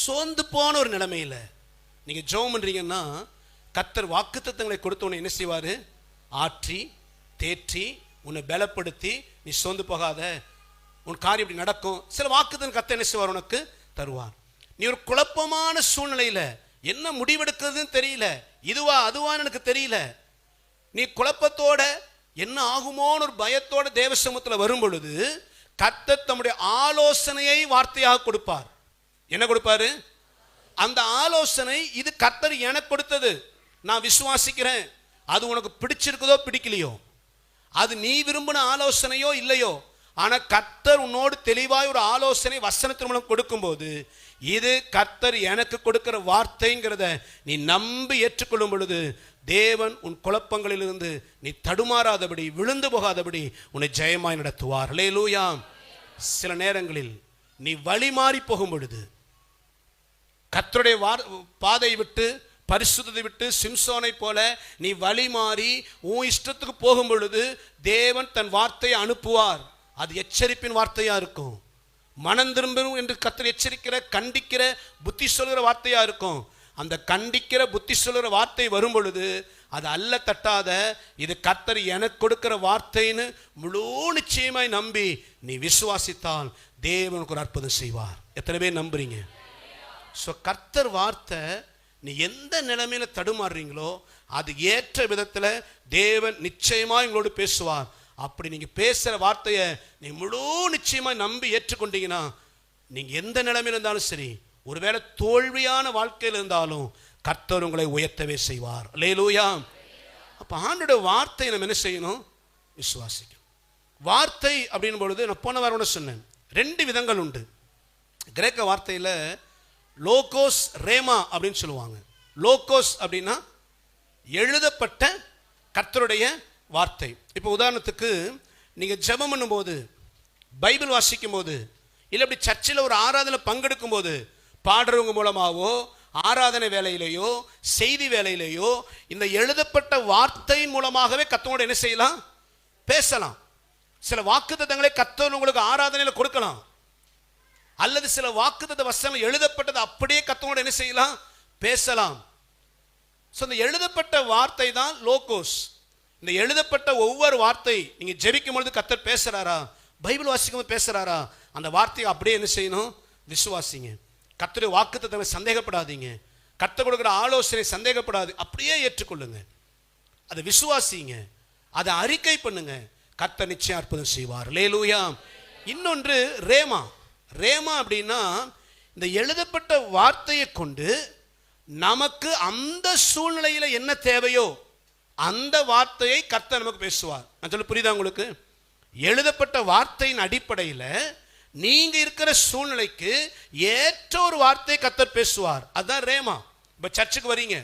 சோர்ந்து போன ஒரு நிலைமையில நீங்க ஜெபம் பண்றீங்கன்னா, கர்த்தர் வாக்குத்தத்தங்களை கொடுத்தவனை என்ன செய்வாரு? ஆற்றி தேற்றி உன்னை பலப்படுத்தி, நீ சோர்ந்து போகாத, உன் காரியம் இப்படி நடக்கும். சில வாக்குத்தத்தம் கர்த்தர் என்ன செய்வார்? உனக்கு தருவார். நீ ஒரு குழப்பமான சூழ்நிலையில என்ன முடிவெடுக்கிறதுன்னு தெரியல, இதுவா அதுவான்னு எனக்கு தெரியல, நீ குழப்பத்தோட என்ன ஆகுமோன்னு ஒரு பயத்தோட தேவ சமூகத்தில் வரும் பொழுது கர்த்தர் தம்முடைய ஆலோசனையை வார்த்தையாக கொடுப்பார். என்ன கொடுப்பாரு? அந்த ஆலோசனை, இது கர்த்தர் எனக்கு கொடுத்தது, நான் விசுவாசிக்கிறேன். அது உனக்கு பிடிச்சிருக்குதோ பிடிக்கலையோ, அது நீ விரும்பின ஆலோசனையோ இல்லையோ, ஆனா கர்த்தர் உன்னோடு தெளிவாய் ஒரு ஆலோசனை வசனத்தின் மூலம் கொடுக்கும்போது, இது கர்த்தர் எனக்கு கொடுக்கிற வார்த்தைங்கிறத நீ நம்பி ஏற்றுக்கொள்ளும் பொழுது, தேவன் உன் குழப்பங்களிலிருந்து நீ தடுமாறாதபடி, விழுந்து போகாதபடி உன்னை ஜெயமாய் நடத்துவார். அல்லேலூயா. சில நேரங்களில் நீ வழி மாறி போகும் பொழுது, கர்த்தருடைய பாதை விட்டு, பரிசுத்தத்தை விட்டு, சிம்சோனை போல நீ வழி மாறி உன் இஷ்டத்துக்கு போகும் பொழுது, தேவன் தன் வார்த்தையை அனுப்புவார். அது எச்சரிப்பின் வார்த்தையா இருக்கும். மனம் திரும்பும் என்று கர்த்தர் எச்சரிக்கிற, கண்டிக்கிற, புத்தி சொல்கிற வார்த்தையா இருக்கும். அந்த கண்டிக்கிற, புத்தி சொல்கிற வார்த்தை வரும் பொழுது, அது அல்ல தட்டாத, இது கர்த்தர் எனக்கு கொடுக்கிற வார்த்தைன்னு முழு நிச்சயமாய் நம்பி நீ விசுவாசித்தால் தேவனுக்கு ஒரு அற்புதம் செய்வார். எத்தனை பேர் நம்புறீங்க? ஸோ கர்த்தர் வார்த்தை, நீ எந்த நிலைமையில தடுமாறுறீங்களோ அது ஏற்ற விதத்தில் தேவன் நிச்சயமாக உங்களோடு பேசுவார். அப்படி நீங்க பேசுற வார்த்தையை நீ முழு நிச்சயமாய் நம்பி ஏற்றுக்கொண்டீங்கன்னா, நீங்க எந்த நிலைமையில இருந்தாலும் சரி, ஒருவேளை தோல்வியான வாழ்க்கையில் இருந்தாலும் கர்த்தர் உங்களை உயர்த்தவே செய்வார். அல்லேலூயா. அப்ப ஆண்டோட வார்த்தை நம்ம என்ன செய்யணும்? விசுவாசிக்கணும். வார்த்தை அப்படின் பொழுது நான் போன வாரம் சொன்னேன், 2 விதங்கள் உண்டு. கிரேக்க வார்த்தையில் லோகோஸ், ரேமா அப்படின்னு சொல்லுவாங்க. லோகோஸ் அப்படின்னா எழுதப்பட்ட கர்த்தருடைய வார்த்தை. இப்போ உதாரணத்துக்கு நீங்க ஜெபம் பண்ணும்போது, பைபிள் வாசிக்கும் போது, இல்லை அப்படி சர்ச்சில் ஒரு ஆராதனை பங்கெடுக்கும் போது, பாடுறவங்க மூலமாவோ, ஆராதனை வேலையிலேயோ, செய்தி வேலையிலேயோ, இந்த எழுதப்பட்ட வார்த்தையின் மூலமாகவே கர்த்தரோட என்ன செய்யலாம்? பேசலாம். சில வாக்குத்தத்தங்களை கர்த்தர் உங்களுக்கு ஆராதனையில் கொடுக்கலாம், அல்லது சில வாக்குத்தத்த வசனங்கள் எழுதப்பட்டது அப்படியே கர்த்தரோட என்ன செய்யலாம்? பேசலாம். ஸோ இந்த எழுதப்பட்ட வார்த்தை தான் லோகோஸ். இந்த எழுதப்பட்ட ஒவ்வொரு வார்த்தை நீங்க ஜெபிக்கும் பொழுது கர்த்தர் பேசுறாரா, பைபிள் வாசிக்கும் போது பேசுறாரா, அந்த வார்த்தையை அப்படியே என்ன செய்யணும்? விசுவாசிங்க. கர்த்தருடைய வாக்குத்தத்தங்களை சந்தேகப்படாதீங்க, கர்த்தர் கொடுக்கிற ஆலோசனை சந்தேகப்படாது, அப்படியே ஏற்றுக்கொள்ளுங்க, அதை விசுவாசிங்க, அதை அறிக்கை பண்ணுங்க, கர்த்தர் நிச்சயம் அற்புதம் செய்வார். அல்லேலூயா. இன்னொன்று ரேமா. ரேமா அப்படின்னா இந்த எழுதப்பட்ட வார்த்தையை கொண்டு நமக்கு அந்த சூழ்நிலையில என்ன தேவையோ அந்த வார்த்தையை கர்த்தர் நமக்கு பேசுவார். நான் சொல்ல புரியுதா உங்களுக்கு? எழுதப்பட்ட வார்த்தையின் அடிப்படையில் நீங்க இருக்கிற சூழ்நிலைக்கு ஏற்ற ஒரு வார்த்தையை கர்த்தர் பேசுவார். அதுதான் ரேமா. இப்ப சர்ச்சுக்கு வரீங்க,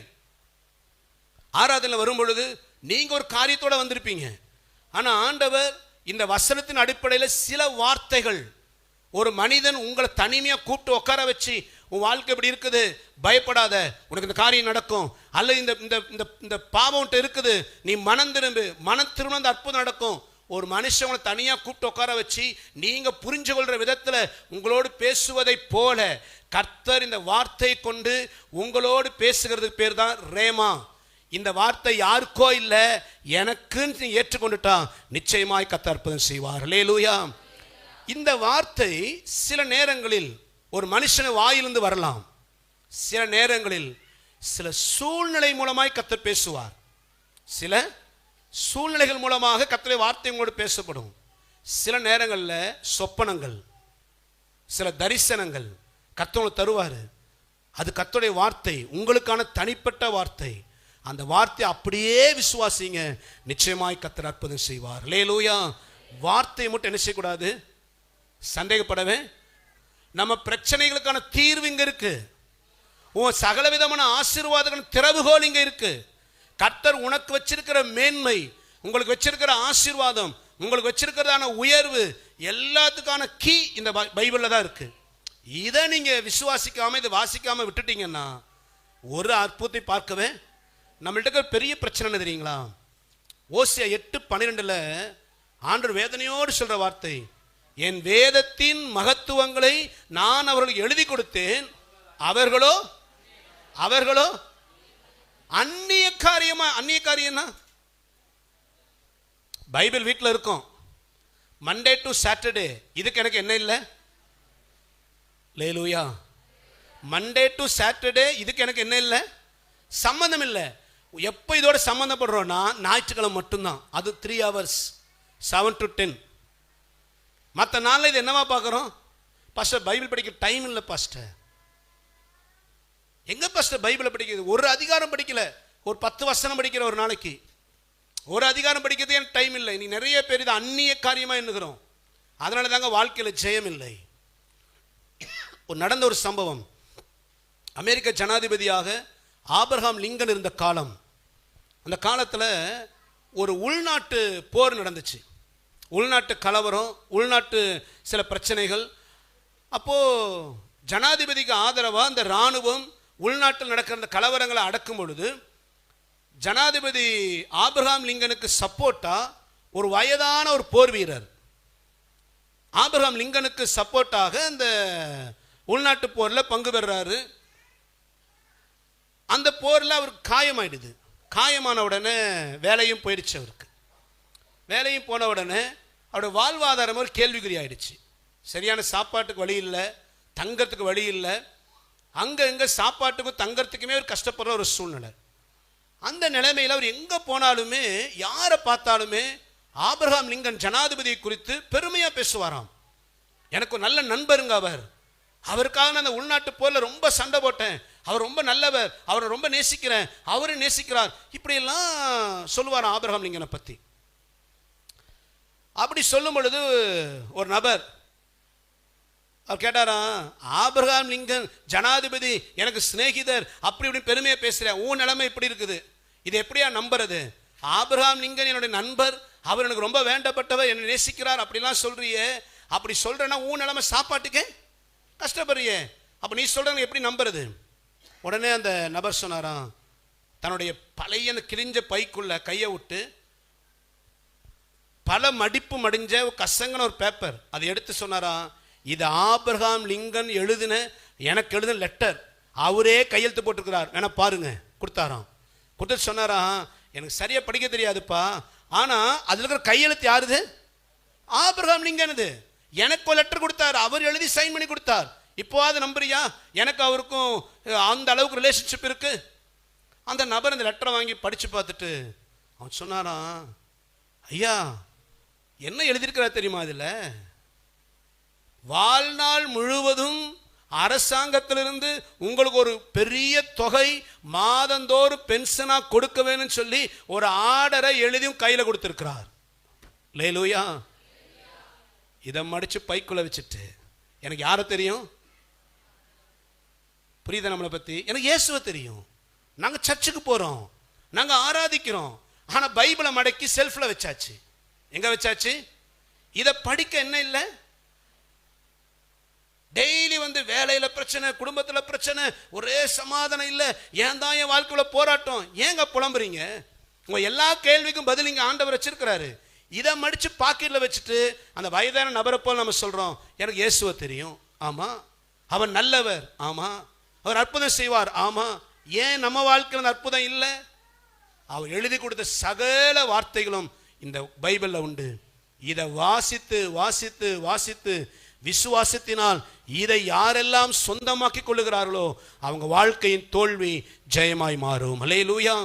ஆராதனை வரும் பொழுது நீங்க ஒரு காரியத்தோட வந்திருப்பீங்க, ஆனா ஆண்டவர் இந்த வசனத்தின் அடிப்படையில் சில வார்த்தைகள், ஒரு மனிதன் உங்களை தனிமையா கூப்பிட்டு உட்கார வச்சு, உன் வாழ்க்கை இப்படி இருக்குது, பயப்படாத, உனக்கு இந்த காரியம் நடக்கும், அல்லது இந்த இந்த இந்த பாவம் இருக்குது, நீ மனம் திரும்பு, மனம் திரும்ப அந்த அற்புதம் நடக்கும். ஒரு மனுஷங்களை தனியா கூப்பிட்டு உட்கார வச்சு நீங்க புரிஞ்சு கொள்ற விதத்துல உங்களோடு பேசுவதை போல கர்த்தர் இந்த வார்த்தையை கொண்டு உங்களோடு பேசுகிறதுக்கு பேர் தான் ரேமா. இந்த வார்த்தை யாருக்கோ இல்ல, எனக்குன்னு நீ ஏற்றுக்கொண்டுட்டா நிச்சயமாய் கர்த்தர் அற்புதம் செய்வார். அல்லேலூயா. இந்த வார்த்தை சில நேரங்களில் ஒரு மனுஷனை வாயிலிருந்து வரலாம், சில நேரங்களில் சில சூழ்நிலை மூலமாய் கர்த்தர் பேசுவார். சில சூழ்நிலைகள் மூலமாக கர்த்தருடைய வார்த்தை உங்களோடு பேசப்படும். சில நேரங்களில் சொப்பனங்கள், சில தரிசனங்கள் கர்த்தர் தருவார். அது கர்த்தருடைய வார்த்தை, உங்களுக்கான தனிப்பட்ட வார்த்தை. அந்த வார்த்தை அப்படியே விசுவாசிங்க, நிச்சயமாய் கர்த்தர் அற்புதம் செய்வார். அல்லேலூயா. வார்த்தையை மட்டும் என்ன செய்யக்கூடாது? சந்தேகப்படவே. நம்ம பிரச்சனைகளுக்கான தீர்வு இங்க இருக்கு, உன் சகல விதமான ஆசீர்வாதங்கள் திறவுகோல் இங்க இருக்கு. கர்த்தர் உனக்கு வச்சிருக்கிற மேன்மை, உங்களுக்கு வச்சிருக்கிற ஆசீர்வாதம், உங்களுக்கு வச்சிருக்கிறதான உயர்வு எல்லாத்துக்கான கீ இந்த பைபிள்ல தான் இருக்கு. இதை நீங்க விசுவாசிக்காம இதை வாசிக்காம விட்டுட்டீங்கன்னா ஒரு அற்புதத்தை பார்க்கவே நம்மள்ட்ட பெரிய பிரச்சனை தெரியுங்களா? ஓசியா 8:12 ஆண்டவர் வேதனையோடு சொல்ற வார்த்தை, என் வேதத்தின் மகத்துவங்களை நான் அவர்களுக்கு எழுதி கொடுத்தேன், அவர்களோ அவர்களோ அந்நிய காரியமா. அந்நிய காரியம்னா பைபிள் வீட்டில் இருக்கும். மண்டே டு சாட்டர்டே இதுக்கு எனக்கு என்ன இல்லை? லேலூயா. மண்டே டு சாட்டர்டே இதுக்கு எனக்கு என்ன இல்லை? சம்பந்தம் இல்லை. எப்போ இதோட சம்பந்தப்படுறோம்னா ஞாயிற்றுக்கிழமை மட்டும்தான். அது 3 hours 7 to 10. மற்ற நாளில் இது என்னவா பார்க்குறோம்? பாஸ்டர் பைபிள் படிக்க டைம் இல்லை பாஸ்டர். எங்க பாஸ்டர் பைபிளை படிக்கிறது? ஒரு அதிகாரம் படிக்கல, ஒரு 10 வசனம் படிக்கிற ஒரு நாளைக்கு. ஒரு அதிகாரம் படிக்கிறது எனக்கு டைம் இல்லை. நீ நிறைய பேர் இது அந்நிய காரியமாக எண்ணுகிறோம். அதனால தாங்க வாழ்க்கையில் ஜெயம் இல்லை. நடந்த ஒரு சம்பவம். அமெரிக்க ஜனாதிபதியாக ஆபிரகாம் லிங்கன் இருந்த காலம். அந்த காலத்தில் ஒரு உள்நாட்டு போர் நடந்துச்சு. உள்நாட்டு கலவரம், உள்நாட்டு சில பிரச்சனைகள். அப்போது ஜனாதிபதிக்கு ஆதரவாக அந்த இராணுவம் உள்நாட்டில் நடக்கிற அந்த கலவரங்களை அடக்கும் பொழுது ஜனாதிபதி ஆபிரகாம் லிங்கனுக்கு சப்போர்ட்டா ஒரு வயதான ஒரு போர் வீரர் ஆபிரகாம் லிங்கனுக்கு சப்போர்ட்டாக அந்த உள்நாட்டு போரில் பங்கு பெறாரு. அந்த போரில் அவருக்கு காயமாயிடுது. காயமான உடனே வேலையும் போயிடுச்சு. அவருக்கு வேலையும் போன உடனே அவருடைய வாழ்வாதாரம் ஒரு கேள்விக்குறி ஆயிடுச்சு. சரியான சாப்பாட்டுக்கு வழி இல்லை, தங்கறதுக்கு வழி இல்லை. அங்கே எங்கே சாப்பாட்டுக்கும் தங்கறதுக்குமே ஒரு கஷ்டப்படுற ஒரு சூழ்நிலை. அந்த நிலைமையில் அவர் எங்கே போனாலுமே யாரை பார்த்தாலுமே ஆபிரகாம் லிங்கன் ஜனாதிபதியை குறித்து பெருமையாக பேசுவாராம். எனக்கு ஒரு நல்ல நண்பருங்க அவர். அவருக்காக நான் அந்த உள்நாட்டு போரில் ரொம்ப சண்டை போட்டேன். அவர் ரொம்ப நல்லவர், அவரை ரொம்ப நேசிக்கிறேன், அவரை நேசிக்கிறார், இப்படியெல்லாம் சொல்லுவாராம் ஆபிரகாம் லிங்கனை பற்றி. அப்படி சொல்லும் பொழுது ஒரு நபர் அவர் கேட்டாராம், ஆபிரகாம் லிங்கன் ஜனாதிபதி எனக்கு சிநேகிதர், அப்படி இப்படி பெருமையாக பேசுகிறேன், உன் நிலைமை இப்படி இருக்குது, இது எப்படியா நம்புறது? ஆபிரகாம் லிங்கன் என்னுடைய நண்பர், அவர் எனக்கு ரொம்ப வேண்டப்பட்டவர், என்னை நேசிக்கிறார், அப்படிலாம் சொல்றியே, அப்படி சொல்றேன்னா உன் நிலைமை சாப்பாட்டுக்கே கஷ்டப்படுறியே, அப்போ நீ சொல்ற எப்படி நம்புறது? உடனே அந்த நபர் சொன்னாராம், தன்னுடைய பழைய அந்த கிழிஞ்ச பைக்குள்ள கையை விட்டு பல மடிப்பு மடிஞ்ச கசங்கன ஒரு பேப்பர் அதை எடுத்து சொன்னாராம், இது ஆபிரகாம் லிங்கன் எனக்கு எழுதின லெட்டர், அவரே கையெழுத்து போட்டிருக்கிறார், வேணா பாருங்க. கொடுத்தாராம். கொடுத்து சொன்னாராம், எனக்கு சரியா படிக்க தெரியாதுப்பா, ஆனா அதுல இருக்கிற கையெழுத்து யாருது? ஆபிரகாம் லிங்கனுது. எனக்கு ஒரு லெட்டர் கொடுத்தார், அவர் எழுதி சைன் பண்ணி கொடுத்தார். இப்போ அது நம்புறியா? எனக்கு அவருக்கும் அந்த அளவுக்கு ரிலேஷன்ஷிப் இருக்கு. அந்த நபர் அந்த லெட்டரை வாங்கி படிச்சு பார்த்துட்டு அவன் சொன்னாராம், ஐயா என்ன எழுதியிருக்கிறார் தெரியுமா? இதுல வாழ்நாள் முழுவதும் அரசாங்கத்திலிருந்து உங்களுக்கு ஒரு பெரிய தொகை மாதந்தோறும் பென்ஷனா கொடுக்க வேணும்னு சொல்லி ஒரு ஆர்டரை எழுதியும் கையில கொடுத்திருக்கிறார். லேலூயா. இதை மடிச்சு பைக்குள்ள வச்சுட்டு எனக்கு யாரை தெரியும்? புரியுதா? நம்மளை பத்தி எனக்கு இயேசுவை தெரியும். நாங்க சர்ச்சுக்கு போறோம், நாங்க ஆராதிக்கிறோம். ஆனா பைபிளை மடக்கி செல்ஃப்ல வச்சாச்சு. எங்க வச்சாச்சு? இதை படிக்க என்ன இல்லை? டெய்லி வந்து வேலையில பிரச்சனை, குடும்பத்துல பிரச்சனை, ஒரே சமாதானம் இல்லை. ஏன் தான் என் வாழ்க்கையில போராட்டம்? ஏங்க புலம்புறீங்க? உங்க எல்லா கேள்விக்கும் பதில் இங்க ஆண்டவர் வச்சிருக்கிறாரு. இதை மடிச்சு பாக்கெட்ல வச்சுட்டு அந்த வயதான நபரை போல் நம்ம சொல்றோம், எனக்கு இயேசுவை தெரியும், ஆமா, அவர் நல்லவர், ஆமா, அவர் அற்புதம் செய்வார், ஆமா. ஏன் நம்ம வாழ்க்கையில் அற்புதம் இல்லை? அவர் எழுதி கொடுத்த சகல வார்த்தைகளும் இந்த பைபிள்ல உண்டு. இதை வாசித்து வாசித்து வாசித்து விசுவாசத்தினால் இதை யாரெல்லாம் சொந்தமாக்கி கொள்ளுகிறார்களோ அவங்க வாழ்க்கையின் தோல்வி ஜெயமாய் மாறும். அல்லேலூயா.